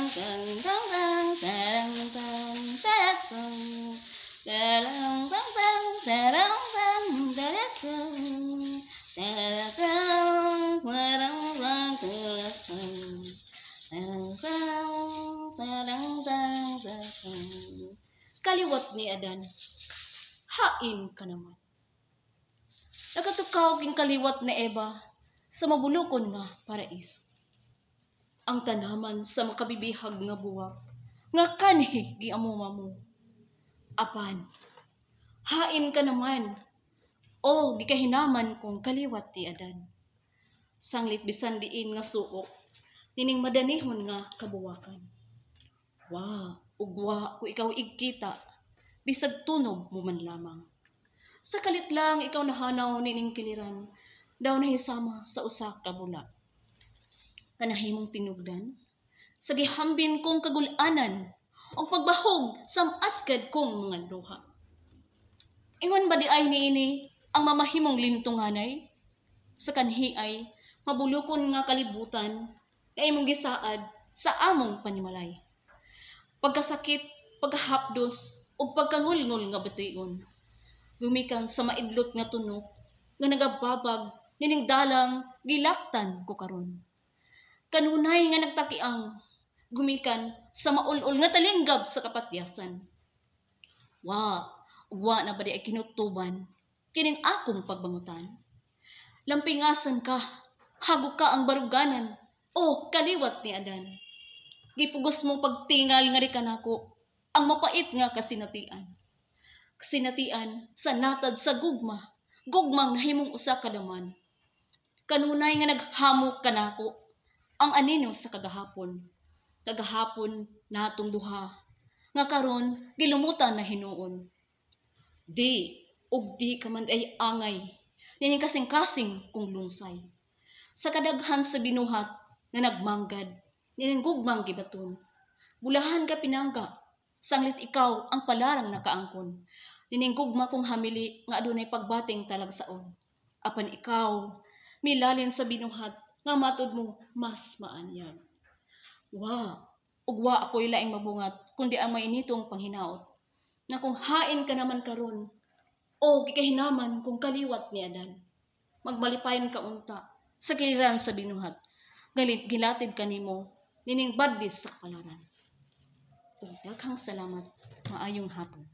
tang tang tang tang tang tang tang tang Kaliwat ni Adan, hain ka naman. Nagatukaw king kaliwat na Eva sa mabulukon nga paraiso. Ang tanaman sa makabibihag nga buwak, nga kanhi giamuma mo. Apan, hain ka naman, o gikahinaman kong kaliwat ti Adan. Sanglit bisan diin nga suok, nining madanihon nga kabuwakan. Ugwa ko ikaw igkita, bisag tunog mo man lamang. Sa kalit lang ikaw nahanaw nining piliran, daw nahisama sa usak ka bula. Kanahimong tinugdan, sa gihambin kong kagulanan, o pagbahog sa askad kong mga luha. Ingon ba di ay niini ang mamahimong lintunganay? Sa kanhi ay mabulukon nga kalibutan, na imong gisaad sa among panimalay. Pagkasakit, pagkahapdos, o pagkangulngol nga batuyon. Gumikan sa maidlot nga tunok, nga nagababag, nining dalang, gilaktan ko karon. Kanunay nga nagtakiang, gumikan sa maulol nga talinggab sa kapatyasan. Ugwa na ba di ay kinutuban, kining akong pagbangutan. Lampingasan ka, hagok ka ang baruganan, o kaliwat ni Adan. Gipugos mong pagtingal nga rikan ako, ang mapait nga kasinatian. Kasinatian sa natad sa gugmang nahimong usa ka daman. Kanunay nga naghamok kanako, ang anino sa kagahapon. Kagahapon natong duha, nga karon gilumutan na hinuon. Di ka man ay angay, nining kasing-kasing kong lungsay. Sa kadaghan sa binuhat nga nagmanggad, nining gugmang gibaton. Bulahan ka pinangga, sanglit ikaw ang palarang nakaangkon. Nining gugma kong hamili nga adunay pagbating talagsaon. Apan ikaw, milalin sa binuhat, nga matod mo mas maanyag. Ugwa ako'y laing mabungat, kundi ang mainitong panghinaot. Na kung hain ka naman karon, o gikahinaman kung kaliwat ni Adan. Magbalipayon ka unta, sa kiliran sa binuhat. Gilatid ka nimo, nining badlis sa kapalaran. Daghang salamat, maayong hapon.